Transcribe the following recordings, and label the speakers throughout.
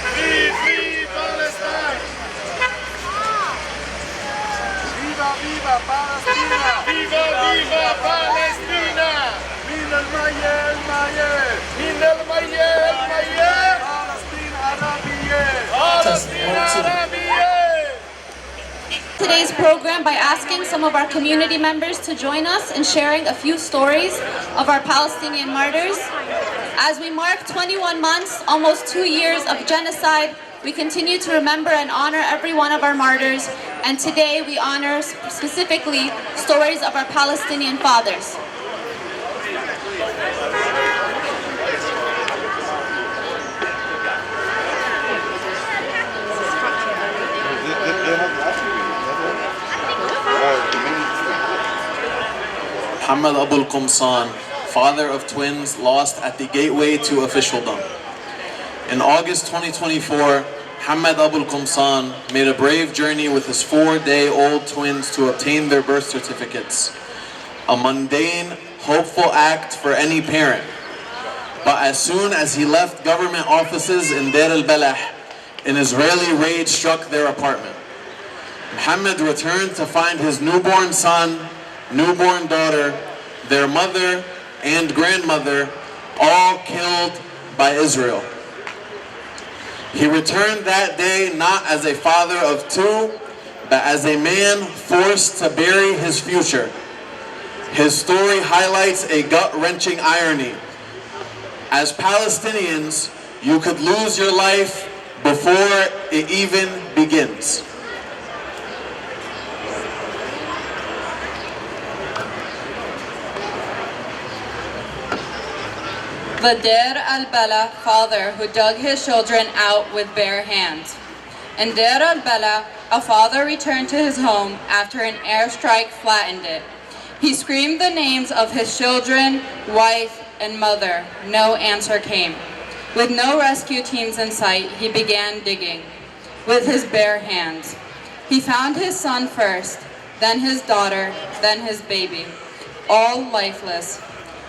Speaker 1: Free, free Palestine! Viva, viva Palestina! Viva, viva Palestina! من المية المية! من المية المية! فلسطين عربية! فلسطين عربية!
Speaker 2: Today's program by asking some of our community members to join us in sharing a few stories of our Palestinian martyrs. As we mark 21 months, almost 2 years of genocide, we continue to remember and honor every one of our martyrs, and today we honor specifically stories of our Palestinian fathers.
Speaker 3: Muhammad Abul Qumsan, father of twins lost at the gateway to officialdom. In August 2024, Muhammad Abul Qumsan made a brave journey with his 4-day-old twins to obtain their birth certificates. A mundane, hopeful act for any parent. But as soon as he left government offices in Deir al-Balah, an Israeli raid struck their apartment. Muhammad returned to find his newborn son, newborn daughter, their mother and grandmother, all killed by Israel. He returned that day not as a father of two, but as a man forced to bury his future. His story highlights a gut-wrenching irony. As Palestinians, you could lose your life before it even begins.
Speaker 4: The Deir al-Balah father who dug his children out with bare hands. In Deir al-Balah, a father returned to his home after an airstrike flattened it. He screamed the names of his children, wife, and mother. No answer came. With no rescue teams in sight, he began digging with his bare hands. He found his son first, then his daughter, then his baby, all lifeless.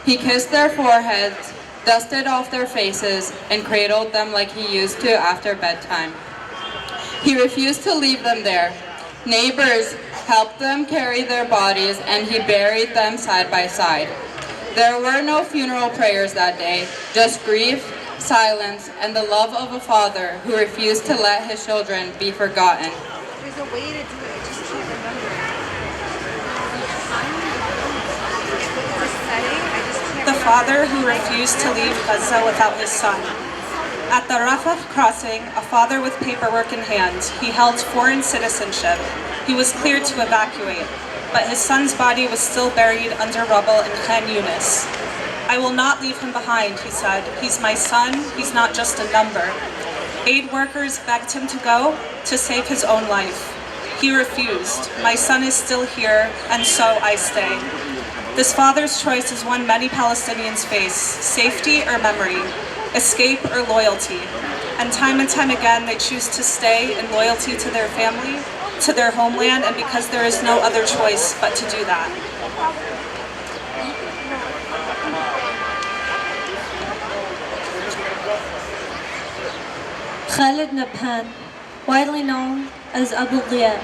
Speaker 4: He kissed their foreheads, dusted off their faces, and cradled them like he used to after bedtime. He refused to leave them there. Neighbors helped them carry their bodies, and he buried them side by side. There were no funeral prayers that day, just grief, silence, and the love of a father who refused to let his children be forgotten.
Speaker 5: There's a way to do it, I just can't remember.
Speaker 6: The father who refused to leave Gaza without his son. At the Rafah crossing, a father with paperwork in hand, he held foreign citizenship. He was cleared to evacuate, but his son's body was still buried under rubble in Khan Yunis. I will not leave him behind, he said. He's my son, he's not just a number. Aid workers begged him to go to save his own life. He refused. My son is still here, and so I stay. This father's choice is one many Palestinians face: safety or memory, escape or loyalty. And time again, they choose to stay in loyalty to their family, to their homeland, and because there is no other choice but to do that.
Speaker 7: Khalid Nabhan, widely known as Abu Ghia,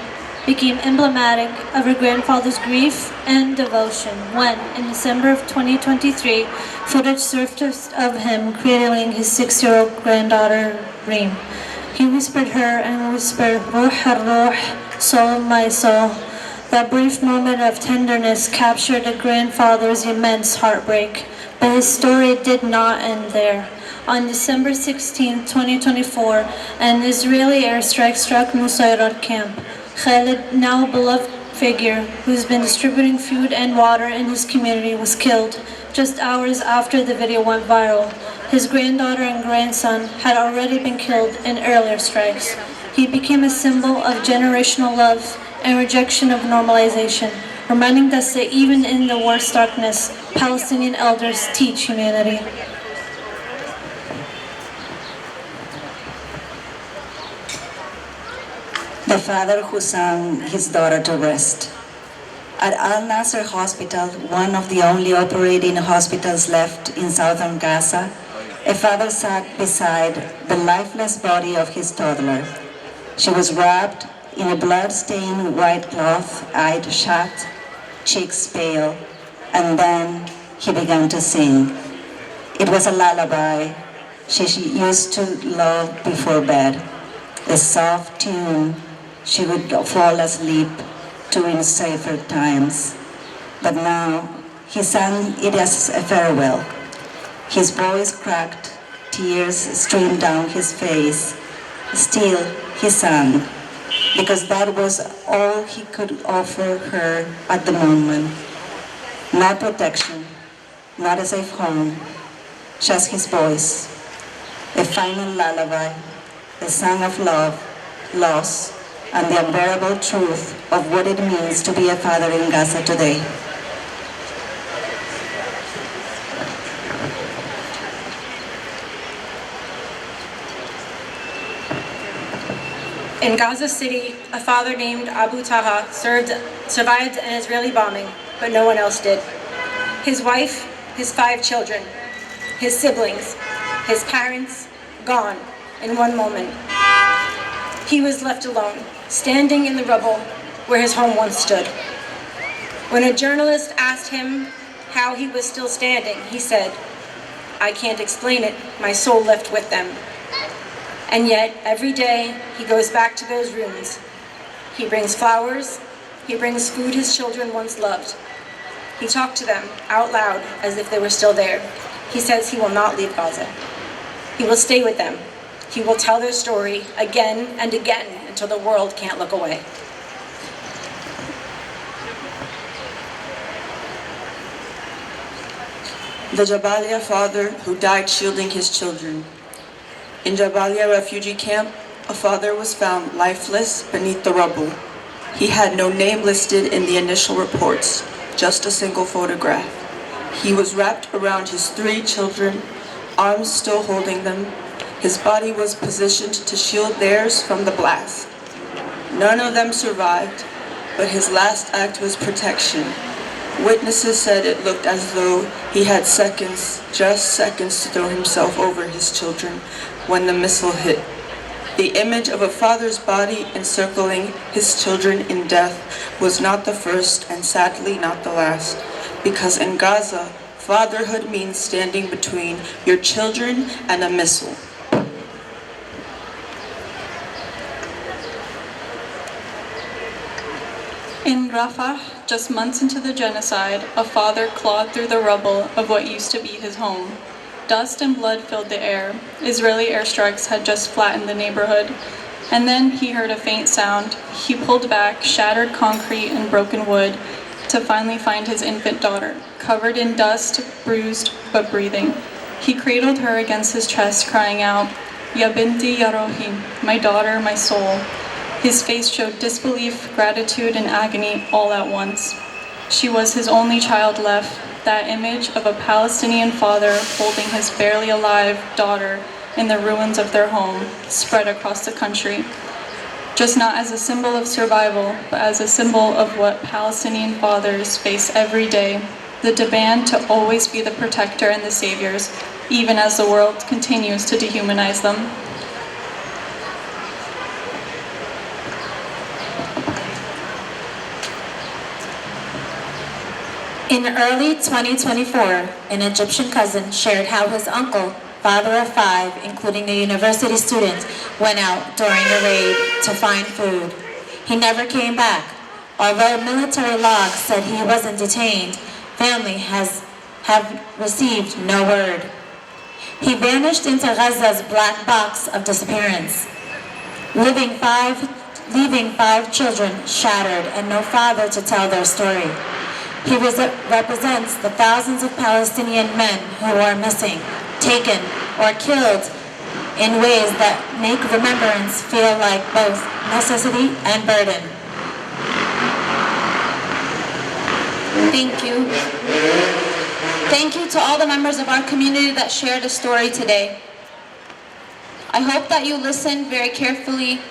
Speaker 7: became emblematic of her grandfather's grief and devotion when, in December of 2023, footage surfaced of him cradling his 6-year-old granddaughter, Reem. He whispered her and whispered, Ruh al-Ruh, soul of my soul. That brief moment of tenderness captured a grandfather's immense heartbreak, but his story did not end there. On December 16, 2024, an Israeli airstrike struck Nusayrat camp. Khalid, now a beloved figure who's been distributing food and water in his community, was killed just hours after the video went viral. His granddaughter and grandson had already been killed in earlier strikes. He became a symbol of generational love and rejection of normalization, reminding us that even in the worst darkness, Palestinian elders teach humanity.
Speaker 8: The father who sang his daughter to rest. At Al-Nasser Hospital, one of the only operating hospitals left in southern Gaza, A father sat beside the lifeless body of his toddler. She was wrapped in a blood-stained white cloth, eyes shut, cheeks pale, and then he began to sing. It was a lullaby she used to love before bed, a soft tune she would fall asleep to in safer times. But now he sang it as a farewell. His voice cracked, tears streamed down his face. Still, he sang, because that was all he could offer her at the moment. Not protection, not a safe home, just his voice. A final lullaby, a song of love, loss, and the unbearable truth of what it means to be a father in Gaza today.
Speaker 9: In Gaza City, a father named Abu Taha survived an Israeli bombing, but no one else did. His wife, his 5 children, his siblings, his parents, gone in one moment. He was left alone, standing in the rubble where his home once stood. When a journalist asked him how he was still standing, he said, "I can't explain it, my soul left with them." And yet, every day, he goes back to those rooms. He brings flowers, he brings food his children once loved. He talked to them out loud as if they were still there. He says he will not leave Gaza. He will stay with them. He will tell their story again and again until the world can't look away.
Speaker 10: The Jabalia father who died shielding his children. In Jabalia refugee camp, a father was found lifeless beneath the rubble. He had no name listed in the initial reports, just a single photograph. He was wrapped around his 3 children, arms still holding them. His body was positioned to shield theirs from the blast. None of them survived, but his last act was protection. Witnesses said it looked as though he had seconds, just seconds, to throw himself over his children when the missile hit. The image of a father's body encircling his children in death was not the first and sadly not the last, because in Gaza, fatherhood means standing between your children and a missile.
Speaker 4: In Rafah, just months into the genocide, a father clawed through the rubble of what used to be his home. Dust and blood filled the air. Israeli airstrikes had just flattened the neighborhood. And then he heard a faint sound. He pulled back, shattered concrete and broken wood, to finally find his infant daughter, covered in dust, bruised, but breathing. He cradled her against his chest, crying out, "Ya binti ya rohi," my daughter, my soul. His face showed disbelief, gratitude, and agony all at once. She was his only child left, that image of a Palestinian father holding his barely alive daughter in the ruins of their home, spread across the country. Just not as a symbol of survival, but as a symbol of what Palestinian fathers face every day, the demand to always be the protector and the saviors, even as the world continues to dehumanize them.
Speaker 11: In early 2024, an Egyptian cousin shared how his uncle, father of 5, including a university student, went out during a raid to find food. He never came back. Although military logs said he wasn't detained, family have received no word. He vanished into Gaza's black box of disappearance, leaving five children shattered and no father to tell their story. He represents the thousands of Palestinian men who are missing, taken, or killed in ways that make remembrance feel like both necessity and burden.
Speaker 2: Thank you. Thank you to all the members of our community that shared a story today. I hope that you listened very carefully,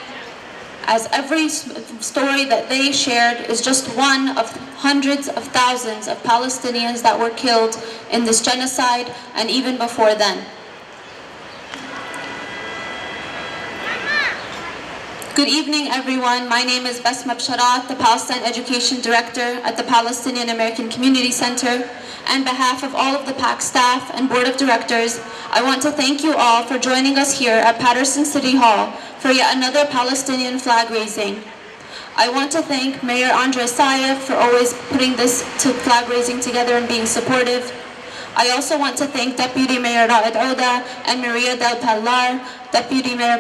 Speaker 2: as every story that they shared is just one of hundreds of thousands of Palestinians that were killed in this genocide and even before then. Good evening, everyone. My name is Basma Bsharat, the Palestine Education Director at the Palestinian American Community Center. On behalf of all of the PAC staff and Board of Directors, I want to thank you all for joining us here at Paterson City Hall for yet another Palestinian flag raising. I want to thank Mayor Andre Sayegh for always putting this flag raising together and being supportive. I also want to thank Deputy Mayor Raed Ouda and Maria Del Pilar, Deputy Mayor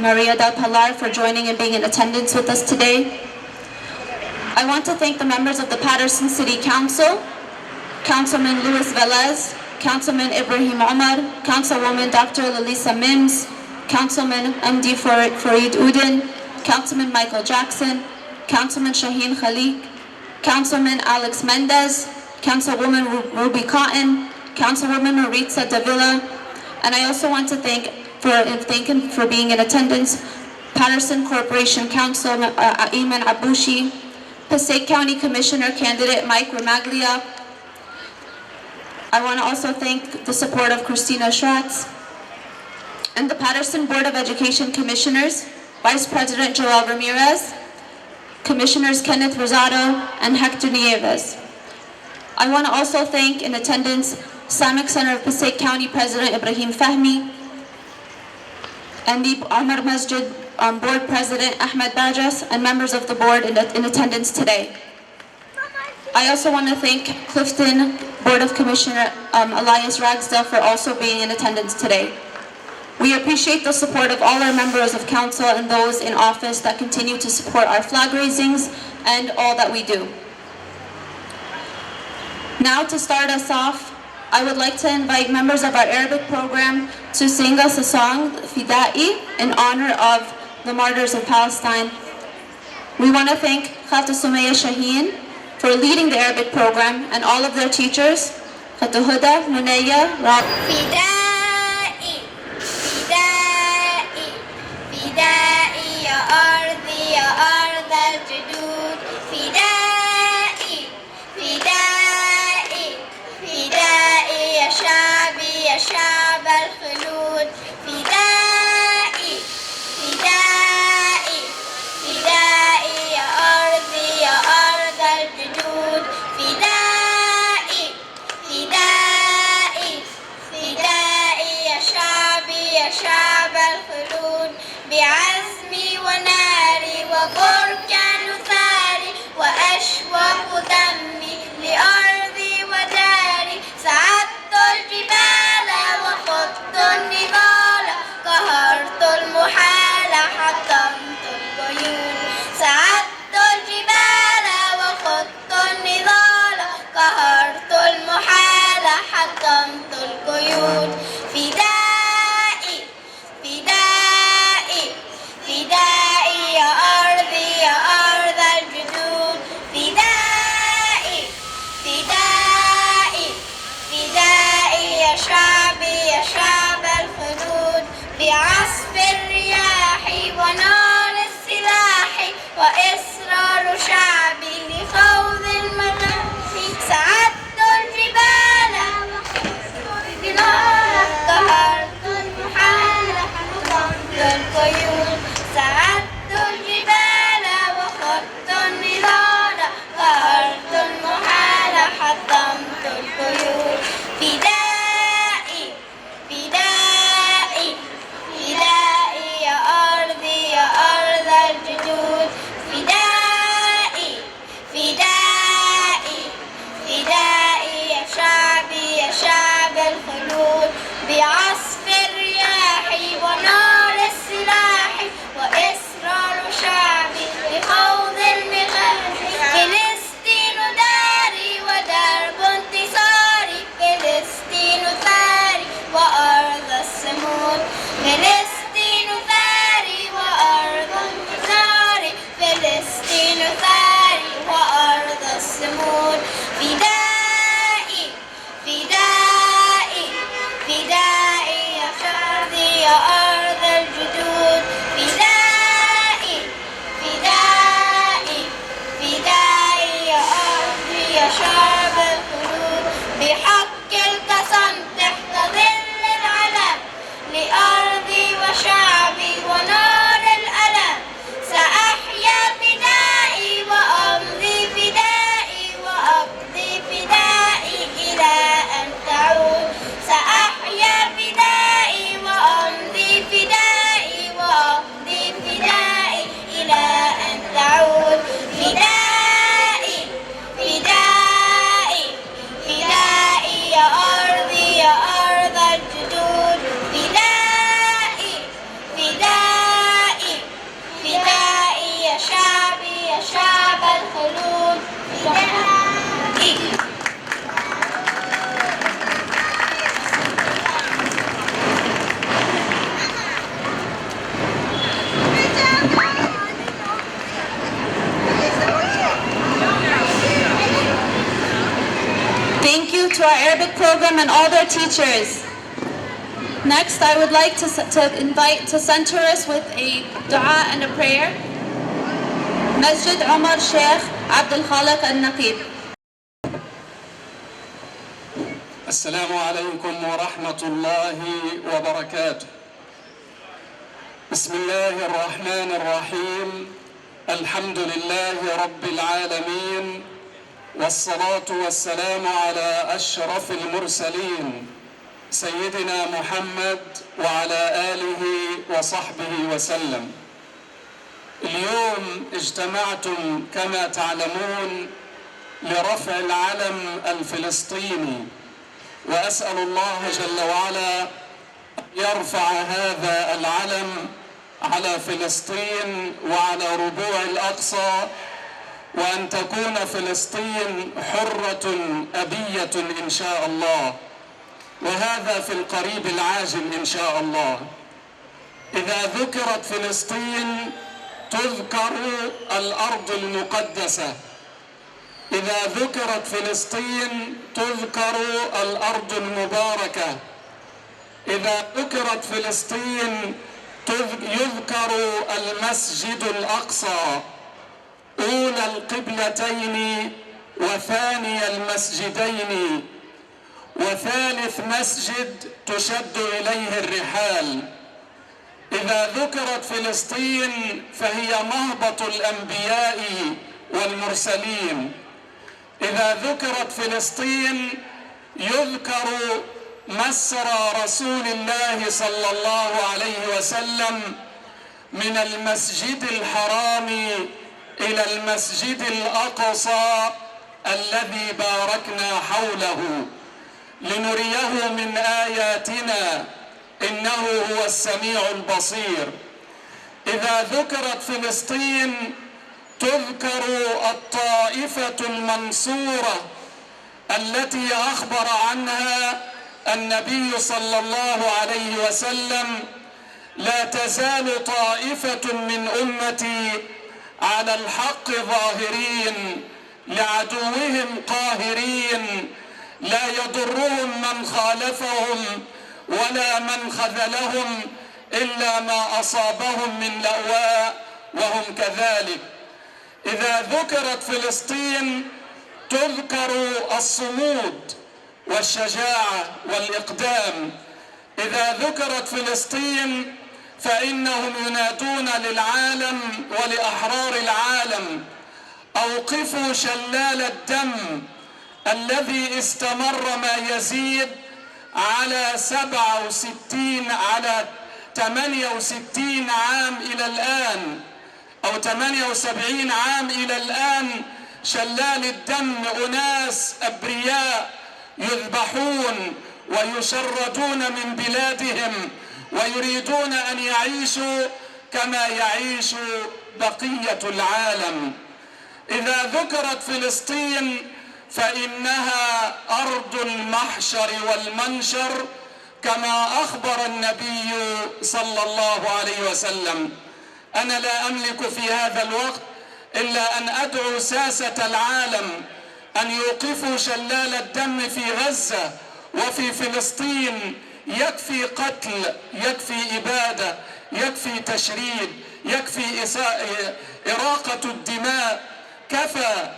Speaker 2: Maria Del Pilar for joining and being in attendance with us today. I want to thank the members of the Paterson City Council, Councilman Luis Velez, Councilman Ibrahim Omar, Councilwoman Dr. Lalisa Mims, Councilman MD Farid Udin, Councilman Michael Jackson, Councilman Shaheen Khalik, Councilman Alex Mendez, Councilwoman Ruby Cotton, Councilwoman Maritza Davila, and I also want to thank him for being in attendance, Paterson Corporation Council Ayman Abushi, Passaic County Commissioner candidate Mike Ramaglia. I want to also thank the support of Christina Schratz, and the Paterson Board of Education Commissioners, Vice President Joel Ramirez, Commissioners Kenneth Rosado and Hector Nieves. I want to also thank in attendance Islamic Center of Passaic County President Ibrahim Fahmi and the Omar Masjid Board President Ahmed Bajas and members of the board in attendance today. I also want to thank Clifton Board of Commissioner Elias Ragsdale for also being in attendance today. We appreciate the support of all our members of council and those in office that continue to support our flag raisings and all that we do. Now to start us off, I would like to invite members of our Arabic program to sing us a song, Fida'i, in honor of the martyrs of Palestine. We want to thank Khata Sumaya Shaheen for leading the Arabic program and all of their teachers, Khata Huda, Munaya, Rab.
Speaker 12: Fida'i, Fida'i, Fida'i, ya ardi, ya ard al-judud. Fida'i, Fida'i, Fida'i, ya shabi, ya shab al-khulud. Fida'i, Fida'i, Fida'i, ya ardi, ya ard al-judud. Fida'i, Fida'i, Fida'i, ya shabi, ya shab al-khulud. بعزمي وناري وبركان ثاري وأشواق دمي لأرضي وداري سعدت الجبال وخضت النضال قهرت المحال حطمت القيود سعدت الجبال وخضت النضال قهرت المحال حطمت القيود فدائي فدائي فدائي يا أرضي يا أرض الجدود فدائي فدائي فدائي يا شعبي يا شعب الخدود بعصف الرياح ونار السلاح وإصرار شعبي لخوض المغارب سعدت الجبال وخضت النار قهرت المحال حطمت القيود سعدت الجبال وخضت النضال قهرت المحال حطمت القيود فدائي فدائي فدائي يا أرضي يا أرض الجدود فدائي فدائي فدائي يا شعبي يا شعب الخلود بعصف الرياح ونار السلاح
Speaker 2: Arabic program and all their teachers. Next, I would like to invite to center us with a dua and a prayer, Masjid Omar Sheikh Abdul Khaliq al-Naqib.
Speaker 13: السلام عليكم ورحمة الله وبركاته. بسم الله الرحمن الرحيم. الحمد لله رب العالمين، والصلاة والسلام على أشرف المرسلين سيدنا محمد وعلى آله وصحبه وسلم. اليوم اجتمعتم كما تعلمون لرفع العلم الفلسطيني، وأسأل الله جل وعلا يرفع هذا العلم على فلسطين وعلى ربوع الأقصى، وأن تكون فلسطين حرة أبية إن شاء الله، وهذا في القريب العاجل إن شاء الله. إذا ذكرت فلسطين تذكر الأرض المقدسة، إذا ذكرت فلسطين تذكر الأرض المباركة، إذا ذكرت فلسطين يذكر المسجد الأقصى أولى القبلتين وثاني المسجدين وثالث مسجد تشد إليه الرحال. إذا ذكرت فلسطين فهي مهبط الأنبياء والمرسلين. إذا ذكرت فلسطين يذكر مسرى رسول الله صلى الله عليه وسلم من المسجد الحرام إلى المسجد الأقصى الذي باركنا حوله لنريه من آياتنا إنه هو السميع البصير. إذا ذكرت فلسطين تذكر الطائفة المنصورة التي أخبر عنها النبي صلى الله عليه وسلم: لا تزال طائفة من أمتي على الحق ظاهرين لعدوهم قاهرين، لا يضرهم من خالفهم ولا من خذلهم إلا ما أصابهم من لأواء وهم كذلك. إذا ذكرت فلسطين تذكر الصمود والشجاعة والإقدام. إذا ذكرت فلسطين فإنهم ينادون للعالم ولأحرار العالم: أوقفوا شلال الدم الذي استمر ما يزيد على 68 عام إلى الآن، أو 78 عام إلى الآن. شلال الدم، أناس أبرياء يذبحون ويشردون من بلادهم ويريدون أن يعيشوا كما يعيش بقية العالم. إذا ذكرت فلسطين فإنها أرض المحشر والمنشر كما أخبر النبي صلى الله عليه وسلم. أنا لا أملك في هذا الوقت إلا أن أدعو ساسة العالم أن يوقفوا شلال الدم في غزة وفي فلسطين. يكفي قتل، يكفي إبادة، يكفي تشريد، يكفي إراقة الدماء، كفى.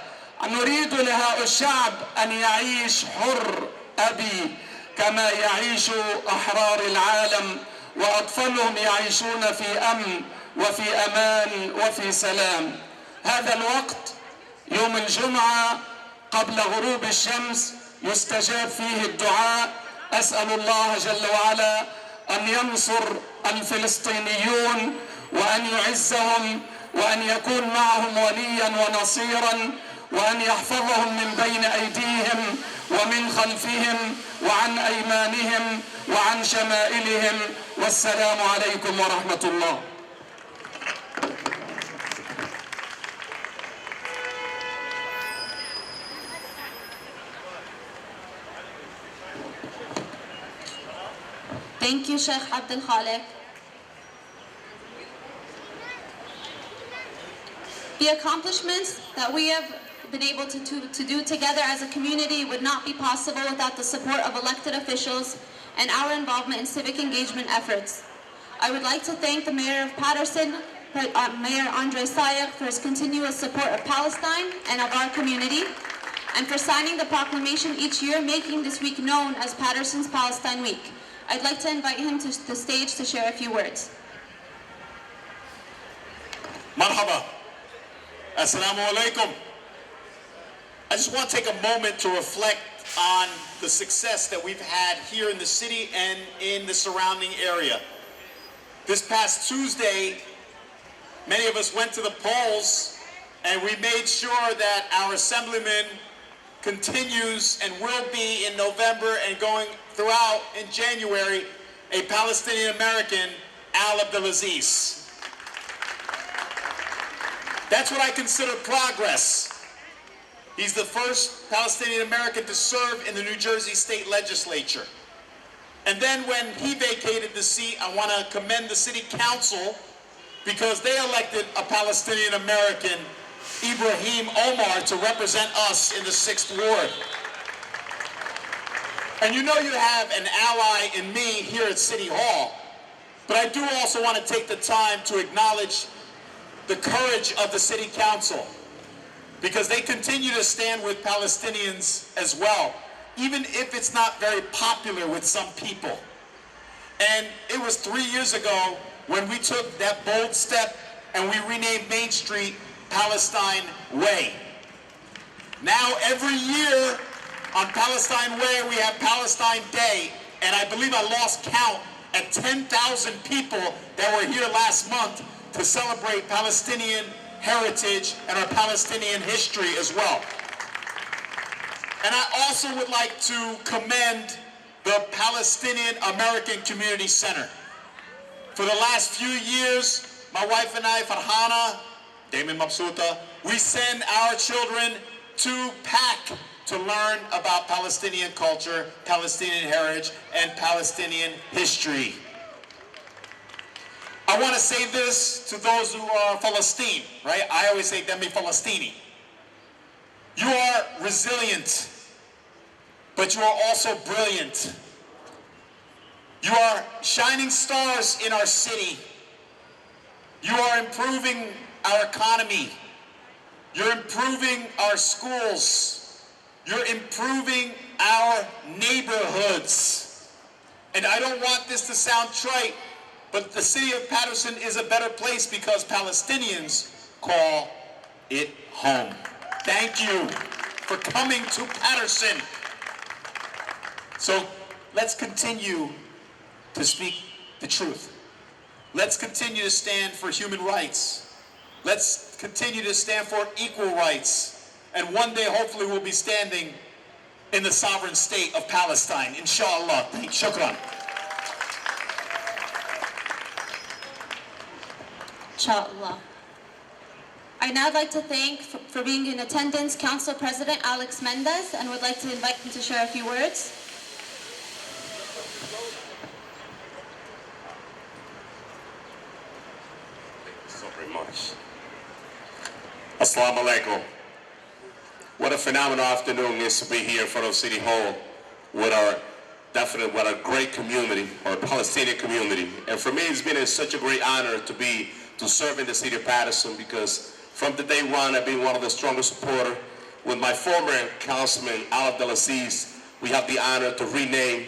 Speaker 13: نريد لهؤلاء الشعب أن يعيش حر أبي كما يعيش أحرار العالم، وأطفالهم يعيشون في أمن وفي أمان وفي سلام. هذا الوقت يوم الجمعة قبل غروب الشمس يستجاب فيه الدعاء. أسأل الله جل وعلا أن ينصر الفلسطينيون وأن يعزهم وأن يكون معهم وليا ونصيرا، وأن يحفظهم من بين أيديهم ومن خلفهم وعن أيمانهم وعن شمائلهم. والسلام عليكم ورحمة الله.
Speaker 2: Thank you, Sheikh Abdul Khaliq. The accomplishments that we have been able to do together as a community would not be possible without the support of elected officials and our involvement in civic engagement efforts. I would like to thank the Mayor of Paterson, Mayor Andre Sayegh, for his continuous support of Palestine and of our community, and for signing the proclamation each year, making this week known as Paterson's Palestine Week. I'd like to invite him to the stage to share a few words.
Speaker 14: Marhaba. Assalamu alaikum. I just want to take a moment to reflect on the success that we've had here in the city and in the surrounding area. This past Tuesday, many of us went to the polls and we made sure that our assemblyman continues and will be in November and going throughout in January a Palestinian American, Al Abdelaziz. That's what I consider progress. He's the first Palestinian American to serve in the New Jersey State Legislature. And then when he vacated the seat, I want to commend the City Council because they elected a Palestinian American, Ibrahim Omar, to represent us in the 6th Ward. And you know you have an ally in me here at City Hall, but I do also want to take the time to acknowledge the courage of the City Council, because they continue to stand with Palestinians as well, even if it's not very popular with some people. And it was 3 years ago when we took that bold step and we renamed Main Street Palestine Way. Now every year on Palestine Way we have Palestine Day, and I believe I lost count at 10,000 people that were here last month to celebrate Palestinian heritage and our Palestinian history as well. And I also would like to commend the Palestinian American Community Center. For the last few years, my wife and I, Farhana, Damon Mabsuta, we send our children to PAC to learn about Palestinian culture, Palestinian heritage, and Palestinian history. I want to say this to those who are Palestine, right? I always say, Demi Palestini. You are resilient, but you are also brilliant. You are shining stars in our city. You are improving our economy. You're improving our schools. You're improving our neighborhoods. And I don't want this to sound trite, but the city of Paterson is a better place because Palestinians call it home. Thank you for coming to Paterson. So let's continue to speak the truth. Let's continue to stand for human rights. Let's continue to stand for equal rights. And one day, hopefully, we'll be standing in the sovereign state of Palestine, inshallah. Shukran.
Speaker 2: Inshallah. I'd now like to thank, for being in attendance, Council President Alex Mendez, and would like to invite him to share a few words.
Speaker 15: Thank you so very much. Assalamu alaikum. What a phenomenal afternoon it is to be here in front of City Hall with our great community, our Palestinian community. And for me, it's been such a great honor to serve in the city of Paterson, because from the day one, I've been one of the strongest supporters. With my former councilman, Al Abdelaziz, we have the honor to rename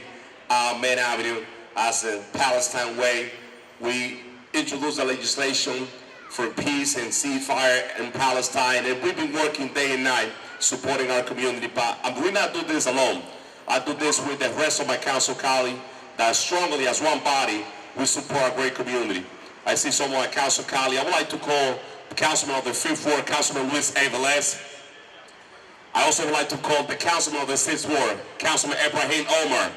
Speaker 15: our Main Avenue as a Palestine Way. We introduced the legislation for peace and ceasefire in Palestine, and we've been working day and night supporting our community. But we not do this alone. I do this with the rest of my council colleagues that strongly, as one body, we support our great community. I see some of my council colleagues. I would like to call the councilman of the 5th Ward, Councilman Luis Aviles. I also would like to call the councilman of the 6th Ward, Councilman Ibrahim Omar,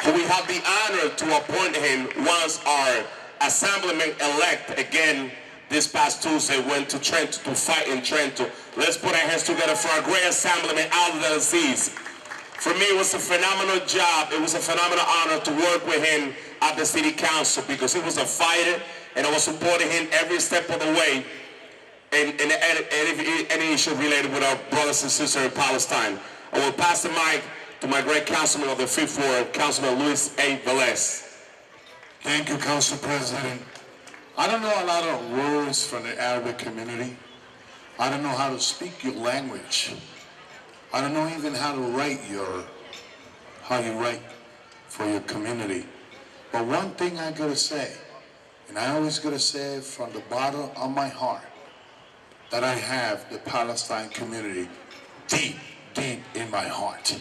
Speaker 15: who we have the honor to appoint him once our assemblyman-elect again this past Tuesday went to Trento to fight in Trento. Let's put our hands together for our great assemblyman, Al Abdelaziz. For me, it was a phenomenal job. It was a phenomenal honor to work with him at the City Council, because he was a fighter and I was supporting him every step of the way. any issue related with our brothers and sisters in Palestine. I will pass the mic to my great councilman of the 5th Ward, Councilman Luis A. Velez.
Speaker 1: Thank you, Council President. I don't know a lot of words from the Arabic community. I don't know how to speak your language. I don't know even how to write how you write for your community. But one thing I gotta say, and I always gotta say it from the bottom of my heart, that I have the Palestine community deep, deep in my heart.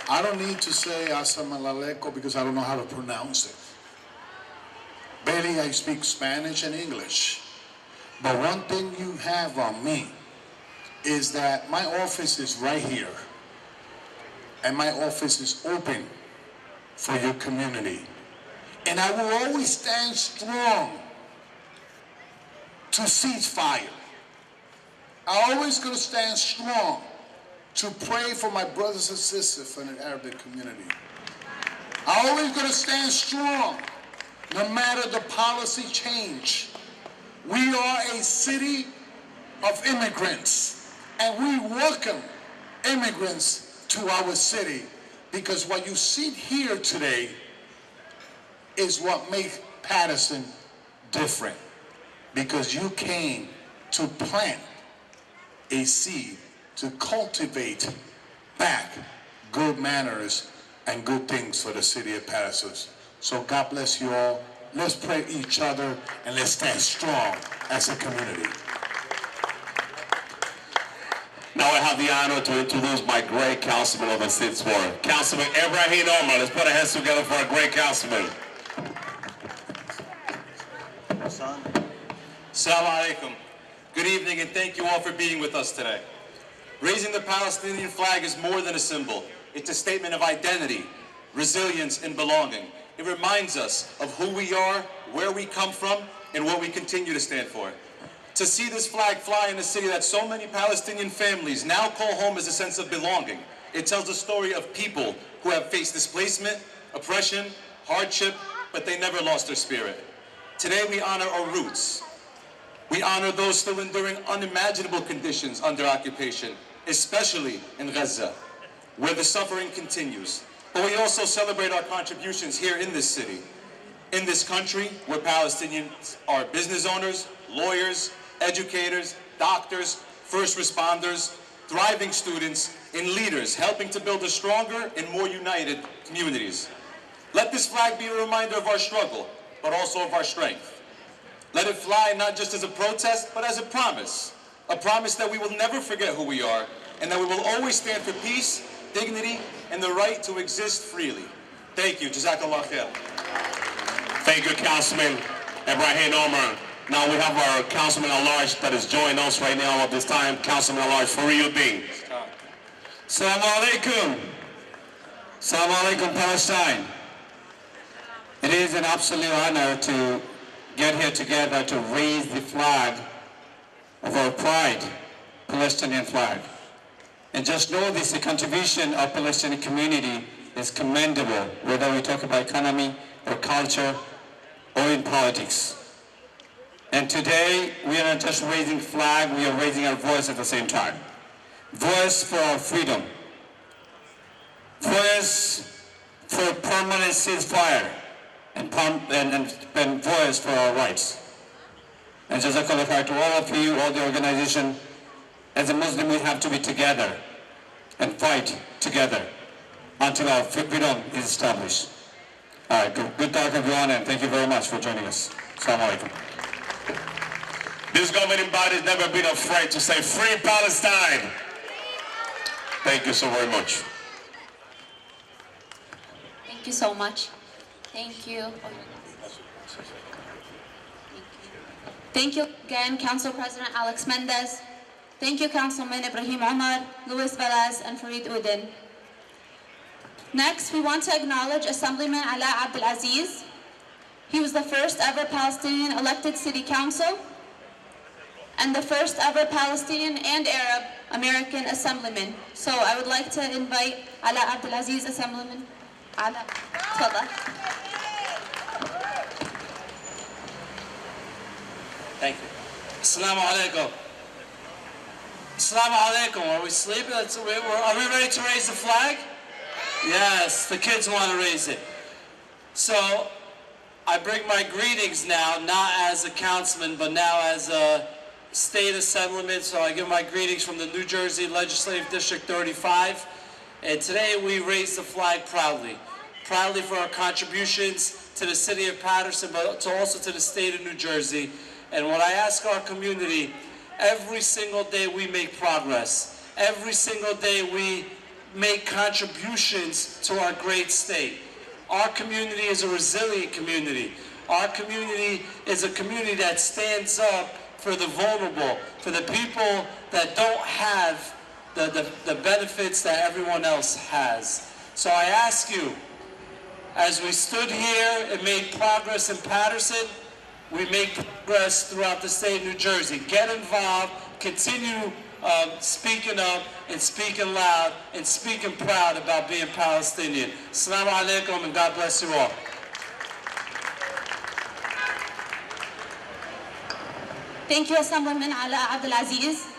Speaker 1: I don't need to say Assalamu alaikum because I don't know how to pronounce it. Barely I speak Spanish and English. But one thing you have on me is that my office is right here. And my office is open for your community. And I will always stand strong to cease fire. I'm always going to stand strong to pray for my brothers and sisters from the Arabic community. I'm always going to stand strong no matter the policy change. We are a city of immigrants, and we welcome immigrants to our city, because what you see here today is what makes Paterson different, because you came to plant a seed to cultivate back good manners and good things for the city of Paterson. So God bless you all. Let's pray each other and let's stand strong as a community.
Speaker 15: Now I have the honor to introduce my great councilman of the 6th Ward, Councilman Ibrahim Omar. Let's put our hands together for our great councilman.
Speaker 16: Assalamu alaikum. Good evening, and thank you all for being with us today. Raising the Palestinian flag is more than a symbol. It's a statement of identity, resilience, and belonging. It reminds us of who we are, where we come from, and what we continue to stand for. To see this flag fly in a city that so many Palestinian families now call home is a sense of belonging. It tells a story of people who have faced displacement, oppression, hardship, but they never lost their spirit. Today we honor our roots. We honor those still enduring unimaginable conditions under occupation, especially in Gaza, where the suffering continues. But we also celebrate our contributions here in this city, in this country, where Palestinians are business owners, lawyers, educators, doctors, first responders, thriving students, and leaders, helping to build a stronger and more united communities. Let this flag be a reminder of our struggle, but also of our strength. Let it fly not just as a protest, but as a promise that we will never forget who we are, and that we will always stand for peace, dignity, and the right to exist freely. Thank you. Jazakallah khair.
Speaker 15: Thank you, Councilman Ibrahim Omar. Now we have our Councilman at Large that is joining us right now at this time, Councilman at Large Fariuddin.
Speaker 17: Assalamu alaikum. Assalamu alaikum, Palestine. It is an absolute honor to get here together to raise the flag of our pride, Palestinian flag. And just know this, the contribution of Palestinian community is commendable, whether we talk about economy or culture or in politics. And today, we are not just raising flag, we are raising our voice at the same time. Voice for our freedom. Voice for permanent ceasefire. And voice for our rights. And Jazakallah khair to all of you, all the organization. As a Muslim, we have to be together and fight together until our freedom is established. All right, good talk everyone, and thank you very much for joining us. Assalamu alaikum.
Speaker 15: This governing body has never been afraid to say, "Free Palestine." Thank you so very much.
Speaker 2: Thank you so much. Thank you. Thank you again, Council President Alex Mendez. Thank you, Councilman Ibrahim Omar, Luis Velez, and Farid Udin. Next, we want to acknowledge Assemblyman Ala Abdelaziz. He was the first ever Palestinian elected city council and the first ever Palestinian and Arab American assemblyman. So I would like to invite Ala Abdelaziz, Assemblyman. Ala, tfadal.
Speaker 18: Thank you.
Speaker 19: Assalamu alaikum. Assalamu alaikum. Are we sleeping? Are we ready to raise the flag? Yes, the kids want to raise it. So I bring my greetings now, not as a councilman, but now as a state assemblyman. So I give my greetings from the New Jersey Legislative District 35. And today we raise the flag proudly. Proudly for our contributions to the city of Paterson, but also to the state of New Jersey. And what I ask our community, every single day we make progress. Every single day we make contributions to our great state. Our community is a resilient community. Our community is a community that stands up for the vulnerable, for the people that don't have the benefits that everyone else has. So I ask you, as we stood here and made progress in Paterson, we make progress throughout the state of New Jersey. Get involved, continue speaking up and speaking loud and speaking proud about being Palestinian. Assalamu alaikum and God bless you all.
Speaker 2: Thank you, Assemblyman Ala Abdulaziz.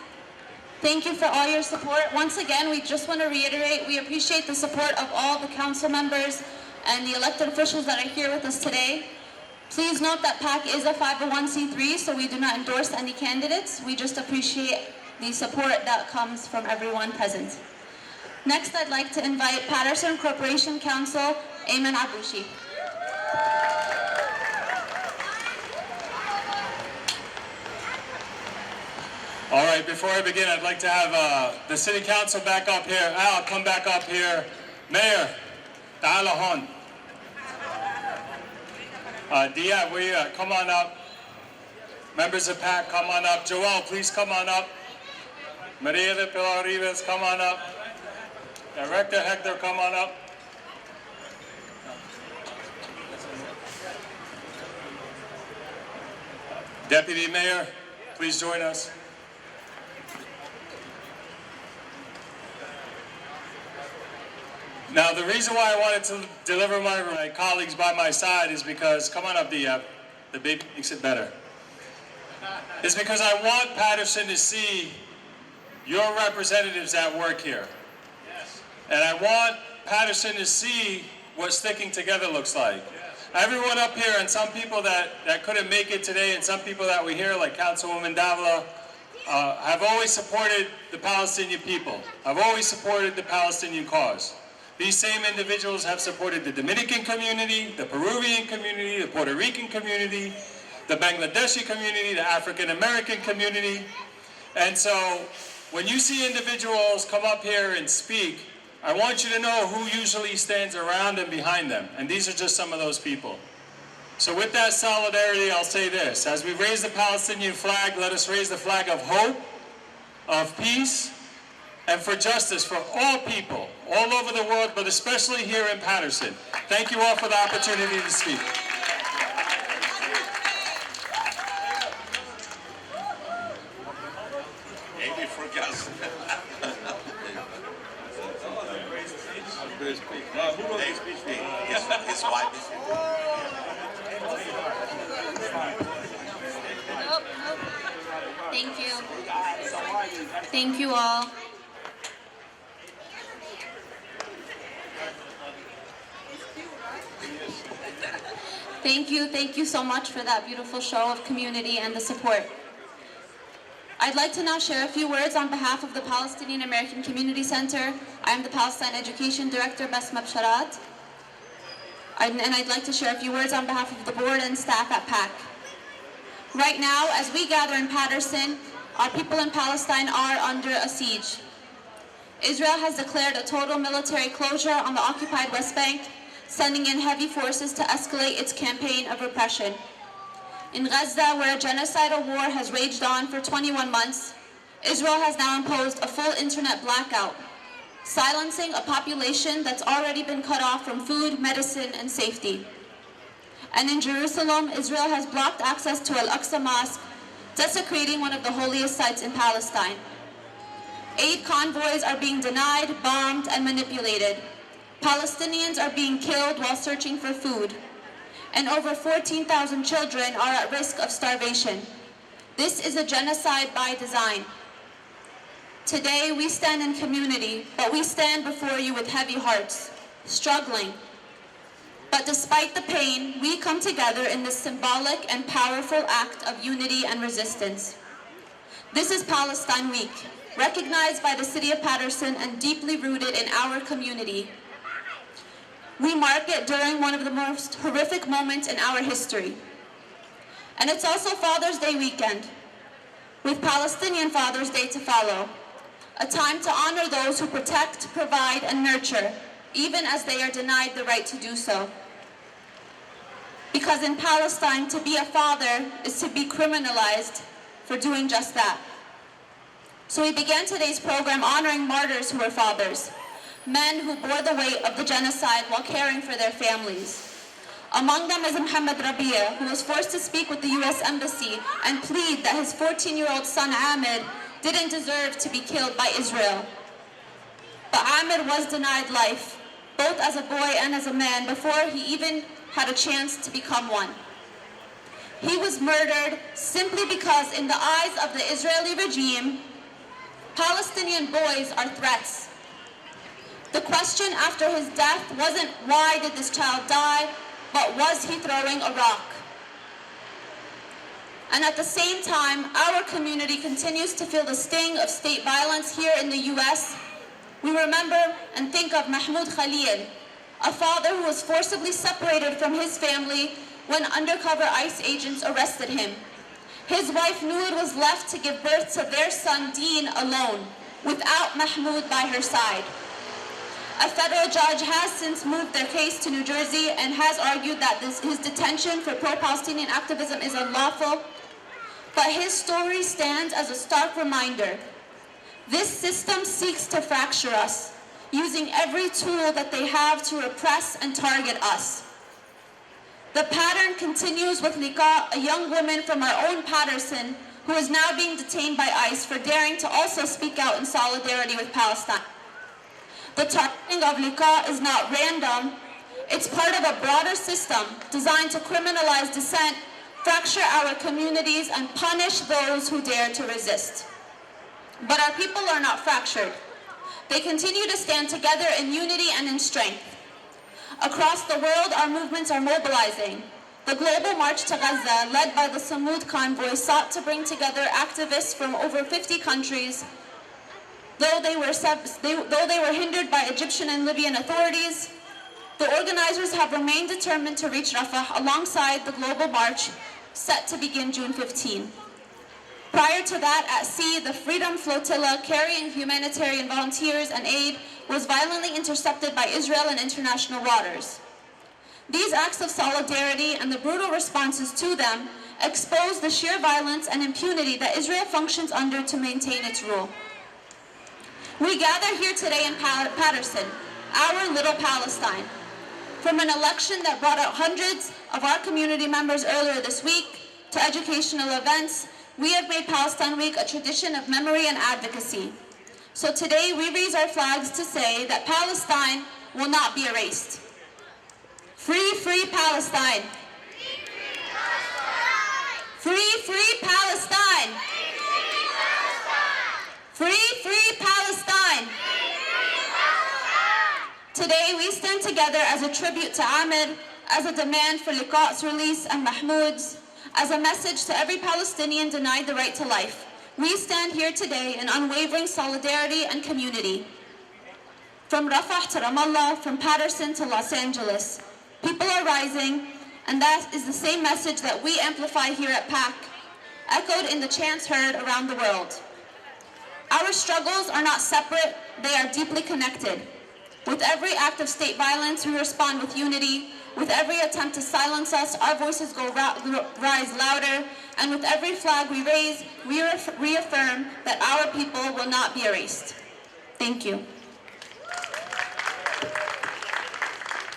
Speaker 2: Thank you for all your support. Once again, we just want to reiterate, we appreciate the support of all the council members and the elected officials that are here with us today. Please note that PAC is a 501c3, so we do not endorse any candidates. We just appreciate the support that comes from everyone present. Next, I'd like to invite Paterson Corporation Council, Ayman Abushi.
Speaker 16: All right, before I begin, I'd like to have the City Council back up here. Al, come back up here. Mayor, ta'ala hon. Dia, come on up. Members of PAC, come on up. Joel, please come on up. Maria de Pilar Rivas, come on up. Director Hector, come on up. Deputy Mayor, please join us. Now, the reason why I wanted to deliver my colleagues by my side is because, come on up, Diab, the baby makes it better. It's because I want Paterson to see your representatives at work here. And I want Paterson to see what sticking together looks like. Everyone up here, and some people that couldn't make it today, and some people that we hear, like Councilwoman Davila, have always supported the Palestinian people. Have always supported the Palestinian cause. These same individuals have supported the Dominican community, the Peruvian community, the Puerto Rican community, the Bangladeshi community, the African American community. And so when you see individuals come up here and speak, I want you to know who usually stands around and behind them. And these are just some of those people. So with that solidarity, I'll say this. As we raise the Palestinian flag, let us raise the flag of hope, of peace, and for justice for all people, all over the world, but especially here in Paterson. Thank you all for the opportunity to speak.
Speaker 15: Amy forgot. His wife is here.
Speaker 2: Thank you. Thank you all. Thank you so much for that beautiful show of community and the support. I'd like to now share a few words on behalf of the Palestinian American Community Center. I am the Palestine Education Director, Basma Bsharat. And I'd like to share a few words on behalf of the board and staff at PAC. Right now, as we gather in Paterson, our people in Palestine are under a siege. Israel has declared a total military closure on the occupied West Bank, sending in heavy forces to escalate its campaign of repression. In Gaza, where a genocidal war has raged on for 21 months, Israel has now imposed a full internet blackout, silencing a population that's already been cut off from food, medicine, and safety. And in Jerusalem, Israel has blocked access to Al-Aqsa Mosque, desecrating one of the holiest sites in Palestine. Aid convoys are being denied, bombed, and manipulated. Palestinians are being killed while searching for food. And over 14,000 children are at risk of starvation. This is a genocide by design. Today we stand in community, but we stand before you with heavy hearts, struggling. But despite the pain, we come together in this symbolic and powerful act of unity and resistance. This is Palestine Week, recognized by the city of Paterson and deeply rooted in our community. We mark it during one of the most horrific moments in our history. And it's also Father's Day weekend, with Palestinian Father's Day to follow, a time to honor those who protect, provide, and nurture, even as they are denied the right to do so. Because in Palestine, to be a father is to be criminalized for doing just that. So we began today's program honoring martyrs who were fathers, men who bore the weight of the genocide while caring for their families. Among them is Muhammad Rabia, who was forced to speak with the U.S. Embassy and plead that his 14-year-old son Ahmed didn't deserve to be killed by Israel. But Ahmed was denied life, both as a boy and as a man, before he even had a chance to become one. He was murdered simply because, in the eyes of the Israeli regime, Palestinian boys are threats. The question after his death wasn't why did this child die, but was he throwing a rock? And at the same time, our community continues to feel the sting of state violence here in the U.S. We remember and think of Mahmoud Khalil, a father who was forcibly separated from his family when undercover ICE agents arrested him. His wife Noor was left to give birth to their son Dean alone, without Mahmoud by her side. A federal judge has since moved their case to New Jersey and has argued that his detention for pro-Palestinian activism is unlawful, but his story stands as a stark reminder. This system seeks to fracture us, using every tool that they have to repress and target us. The pattern continues with Liqa, a young woman from our own Paterson, who is now being detained by ICE for daring to also speak out in solidarity with Palestine. The targeting of Liqa is not random. It's part of a broader system designed to criminalize dissent, fracture our communities, and punish those who dare to resist. But our people are not fractured. They continue to stand together in unity and in strength. Across the world, our movements are mobilizing. The Global March to Gaza, led by the Samud Convoy, sought to bring together activists from over 50 countries. Though they were hindered by Egyptian and Libyan authorities, the organizers have remained determined to reach Rafah alongside the Global March, set to begin June 15. Prior to that, at sea, the Freedom Flotilla, carrying humanitarian volunteers and aid, was violently intercepted by Israel in international waters. These acts of solidarity and the brutal responses to them expose the sheer violence and impunity that Israel functions under to maintain its rule. We gather here today in Paterson, our little Palestine, from an election that brought out hundreds of our community members earlier this week to educational events. We have made Palestine Week a tradition of memory and advocacy. So today we raise our flags to say that Palestine will not be erased. Free, free Palestine. Free, free Palestine. Free, free Palestine. Today we stand together as a tribute to Ahmed, as a demand for Liqa''s release and Mahmoud's, as a message to every Palestinian denied the right to life. We stand here today in unwavering solidarity and community. From Rafah to Ramallah, from Paterson to Los Angeles, people are rising, and that is the same message that we amplify here at PAC, echoed in the chants heard around the world. Our struggles are not separate, they are deeply connected. With every act of state violence, we respond with unity. With every attempt to silence us, our voices rise louder. And with every flag we raise, we reaffirm that our people will not be erased. Thank you.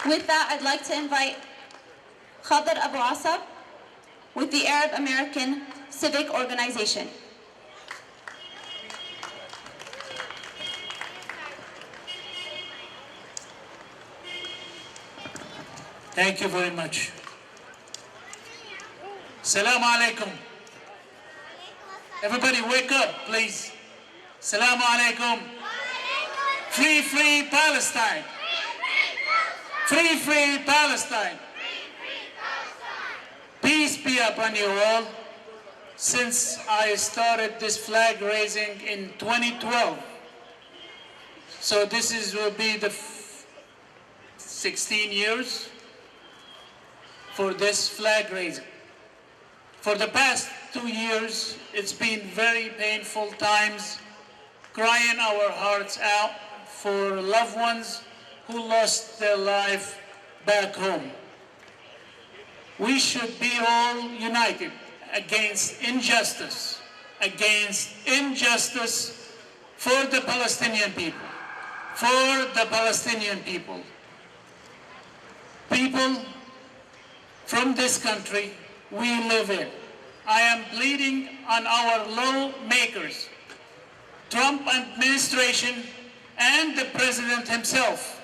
Speaker 2: With that, I'd like to invite Khadr Abu Asab with the Arab American Civic Organization.
Speaker 18: Thank you very much. Assalamu alaikum. Everybody wake up, please. Assalamu alaikum. Free, free Palestine. Free, free Palestine. Peace be upon you all. Since I started this flag raising in 2012, so will be the 16 years for this flag raising. For the past 2 years, it's been very painful times, crying our hearts out for loved ones who lost their life back home. We should be all united against injustice for the Palestinian people, People from this country we live in. I am pleading on our lawmakers, Trump administration, and the president himself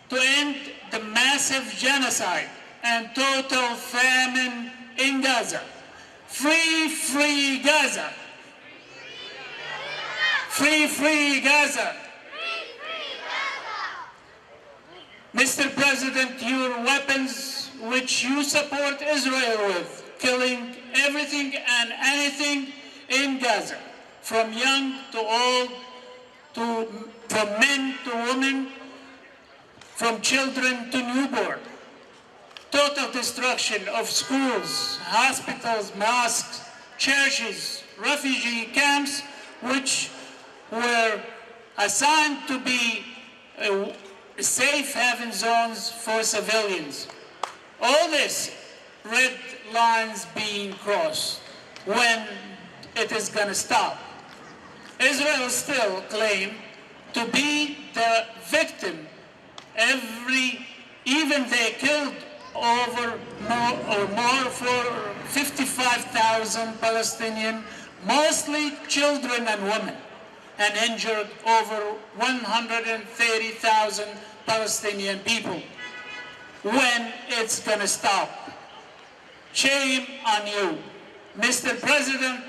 Speaker 18: to end the massive genocide and total famine in Gaza. Free, free Gaza. Free, free Gaza. Mr. President, your weapons which you support Israel with, killing everything and anything in Gaza, from young to old, from men to women, from children to newborn. Total destruction of schools, hospitals, mosques, churches, refugee camps, which were assigned to be safe haven zones for civilians. All this, red lines being crossed. When it is going to stop? Israel still claims to be the victim. Even they killed more for 55,000 Palestinian, mostly children and women, and injured over 130,000 Palestinian people. When it's gonna stop? Shame on you. Mr. President,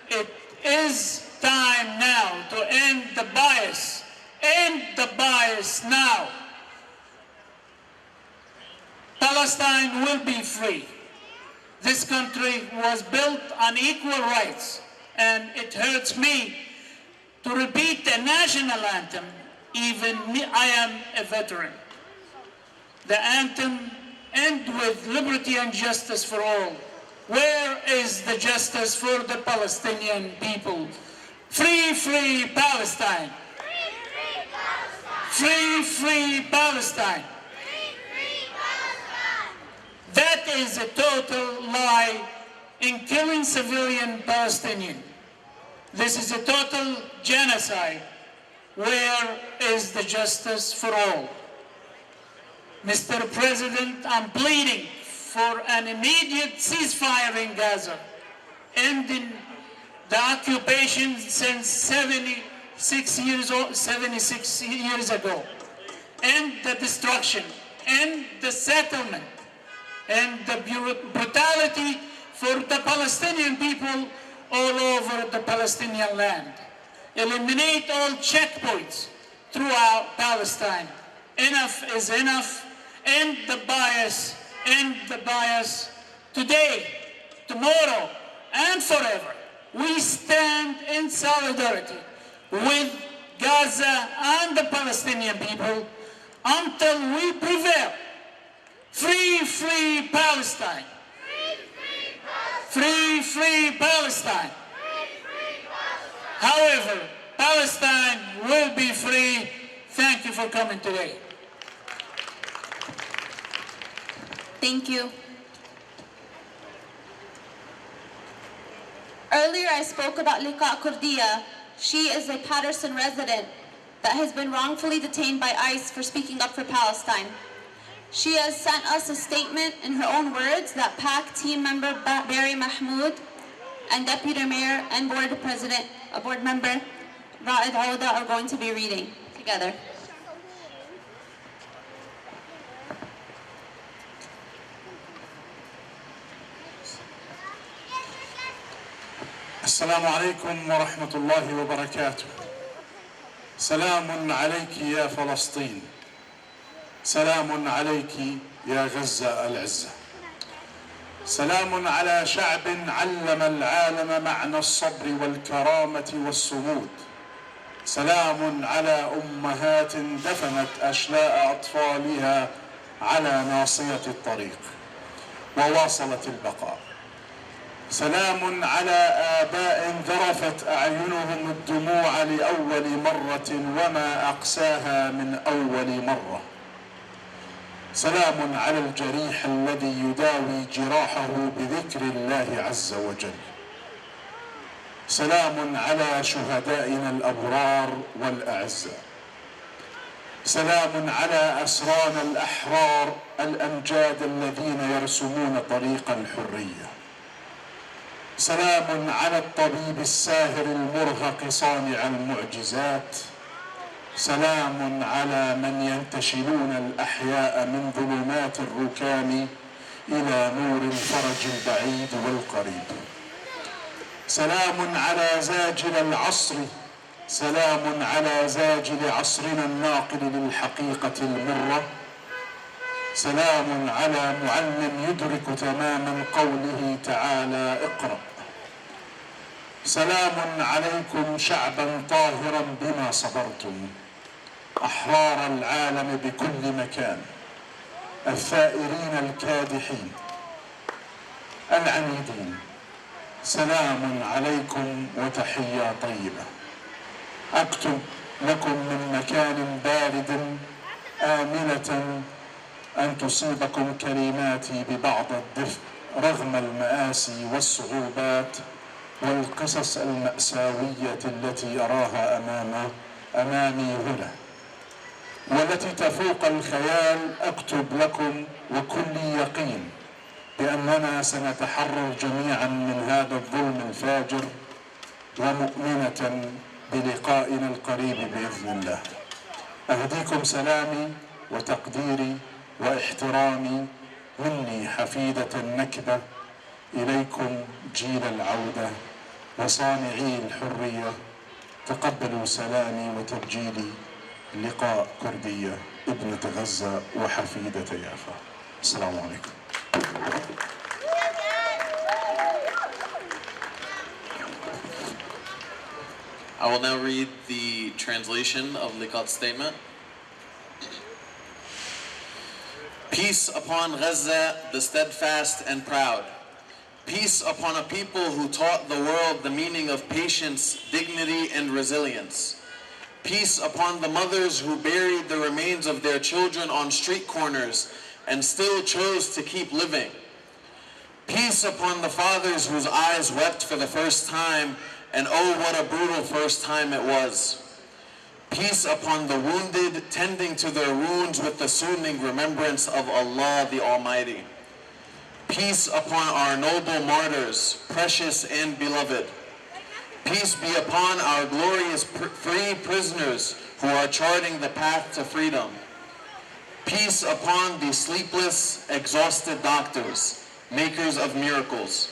Speaker 18: it is time now to end the bias. End the bias now. Palestine will be free. This country was built on equal rights, and it hurts me to repeat the national anthem. Even me, I am a veteran. The anthem ends with liberty and justice for all. Where is the justice for the Palestinian people? Free, free Palestine. Free, free Palestine. That is a total lie in killing civilian Palestinians. This is a total genocide. Where is the justice for all? Mr. President, I'm pleading for an immediate ceasefire in Gaza, ending the occupation since 76 years ago, end the destruction, end the settlement, and the brutality for the Palestinian people all over the Palestinian land. Eliminate all checkpoints throughout Palestine. Enough is enough. End the bias. End the bias today, tomorrow, and forever. We stand in solidarity with Gaza and the Palestinian people until we prevail. Free, free Palestine. Free, free Palestine. However, Palestine will be free. Thank you for coming today.
Speaker 2: Thank you. Earlier I spoke about Liqa Kurdiya. She is a Paterson resident that has been wrongfully detained by ICE for speaking up for Palestine. She has sent us a statement in her own words that PAC team member Barry Mahmoud and Deputy Mayor and Board Member Ra'id Auda are going to be reading together.
Speaker 20: السلام عليكم ورحمة الله وبركاته. سلام عليك يا فلسطين، سلام عليك يا غزة العزة، سلام على شعب علم العالم معنى الصبر والكرامة والصمود، سلام على أمهات دفنت أشلاء أطفالها على ناصية الطريق وواصلت البقاء، سلام على آباء ذرفت أعينهم الدموع لأول مرة وما أقساها من أول مرة، سلام على الجريح الذي يداوي جراحه بذكر الله عز وجل، سلام على شهدائنا الأبرار والأعزاء، سلام على أسرانا الأحرار الأمجاد الذين يرسمون طريق الحرية، سلام على الطبيب الساهر المرهق صانع المعجزات، سلام على من ينتشلون الأحياء من ظلمات الركام إلى نور الفرج البعيد والقريب، سلام على زاجل العصر، سلام على زاجل عصرنا الناقل للحقيقة المرة، سلام على معلم يدرك تماما قوله تعالى اقرأ، سلام عليكم شعبا طاهرا بما صبرتم، أحرار العالم بكل مكان، الثائرين الكادحين العنيدين، سلام عليكم وتحية طيبة. أكتب لكم من مكان بارد آمنة أن تصيبكم كلماتي ببعض الدفء رغم المآسي والصعوبات والقصص المأساوية التي أراها أمامي هنا والتي تفوق الخيال. أكتب لكم وكل يقين بأننا سنتحرر جميعا من هذا الظلم الفاجر ومؤمنة بلقائنا القريب بإذن الله. أهديكم سلامي وتقديري واحترامي مني حفيدة النكبة إليكم جيل العودة وصانعي الحرية. تقبلوا سلامي وتبجيلي لقاء كردية ابنة غزة وحفيدة يافا. السلام عليكم.
Speaker 3: I will now read the translation of Liqat's statement. Peace upon Gaza, the steadfast and proud. Peace upon a people who taught the world the meaning of patience, dignity, and resilience. Peace upon the mothers who buried the remains of their children on street corners and still chose to keep living. Peace upon the fathers whose eyes wept for the first time, and oh, what a brutal first time it was. Peace upon the wounded, tending to their wounds with the soothing remembrance of Allah the Almighty. Peace upon our noble martyrs, precious and beloved. Peace be upon our glorious free prisoners who are charting the path to freedom. Peace upon the sleepless, exhausted doctors, makers of miracles.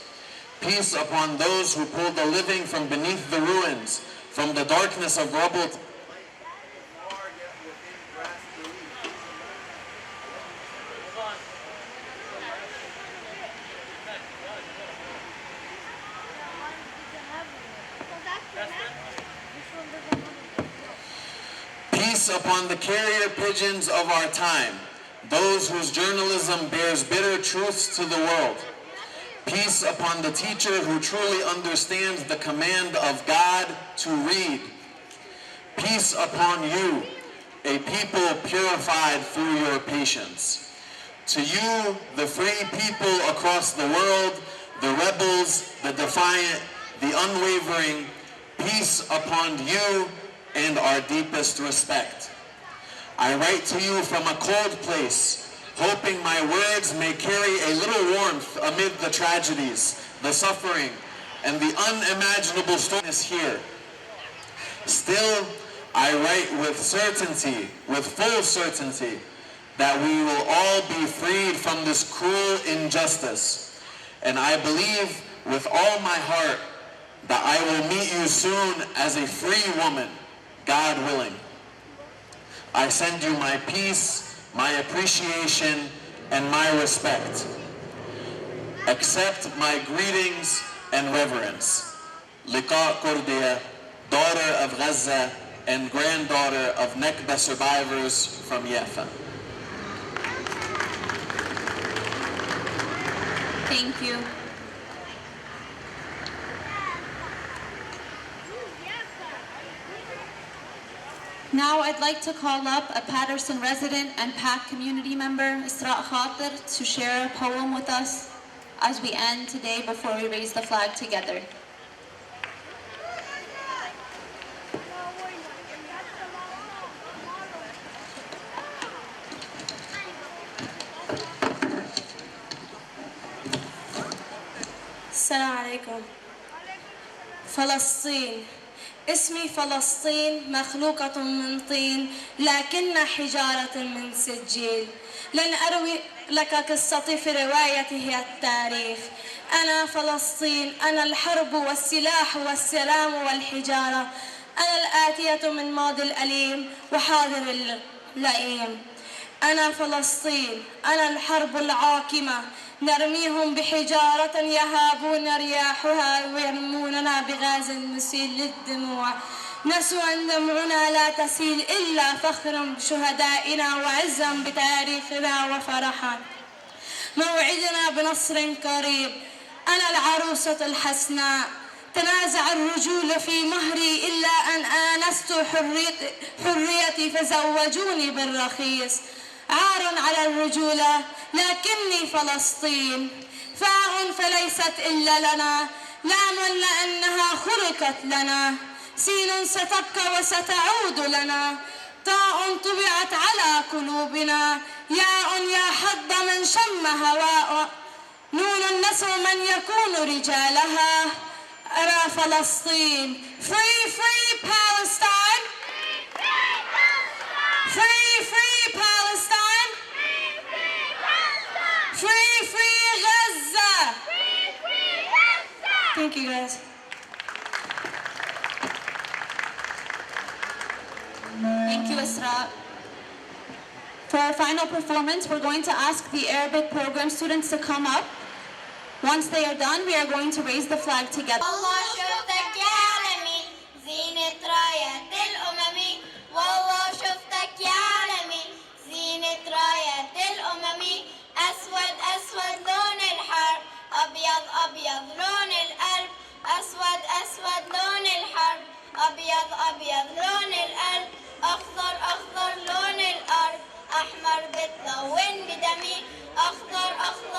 Speaker 3: Peace upon those who pulled the living from beneath the ruins, from the darkness of rubble. Peace upon the carrier pigeons of our time, those whose journalism bears bitter truths to the world. Peace upon the teacher who truly understands the command of God to read. Peace upon you, a people purified through your patience. To you, the free people across the world, the rebels, the defiant, the unwavering, peace upon you and our deepest respect. I write to you from a cold place, hoping my words may carry a little warmth amid the tragedies, the suffering, and the unimaginable storms here. Still, I write with certainty, with full certainty, that we will all be freed from this cruel injustice. And I believe with all my heart that I will meet you soon as a free woman, God willing. I send you my peace, my appreciation, and my respect. Accept my greetings and reverence. Liqa Kurdiya, daughter of Gaza and granddaughter of Nakba survivors from Yafa.
Speaker 2: Thank you. Now I'd like to call up a Paterson resident and PAC community member, Isra Khatir, to share a poem with us as we end today before we raise the flag together.
Speaker 21: السلام عليكم. فلسطين، اسمي فلسطين، مخلوقة من طين لكن حجارة من سجيل. لن أروي لك قصتي في روايته التاريخ. أنا فلسطين، أنا الحرب والسلاح والسلام والحجارة، أنا الآتية من ماضي الأليم وحاضر اللئيم. أنا فلسطين، أنا الحرب العاقمة، نرميهم بحجارة يهابون رياحها ويرموننا بغاز مسيل للدموع. نسوا أن دمعنا لا تسيل إلا فخرا بشهدائنا وعزا بتاريخنا وفرحا. موعدنا بنصر قريب. أنا العروسة الحسناء، تنازع الرجول في مهري إلا أن آنست حريتي فزوجوني بالرخيص. عار على الرجولة لكني فلسطين. فاء فليست إلا لنا، لام لأنها خلقت لنا، سين ستبقى وستعود لنا، طاء طبعت على قلوبنا، ياء يا حظ من شم هواء، نون نسوا من يكون رجالها. أرى فلسطين. Free, free Palestine! Free, free Palestine! Free, free Gaza! Thank you guys.
Speaker 2: Thank you, Isra. For our final performance, we're going to ask the Arabic program students to come up. Once they are done, we are going to raise the flag together.
Speaker 12: والله شفتك يا عالمي زينة رايات الأممي، والله شفتك يا عالمي زينة رايات الأممي، أسود أسود لون الحرب، أبيض أبيض لون القلب، أسود أسود لون الحرب، أبيض أبيض لون القلب، أخضر أخضر لون الأرض، أحمر بتلون بدمي، أخضر أخضر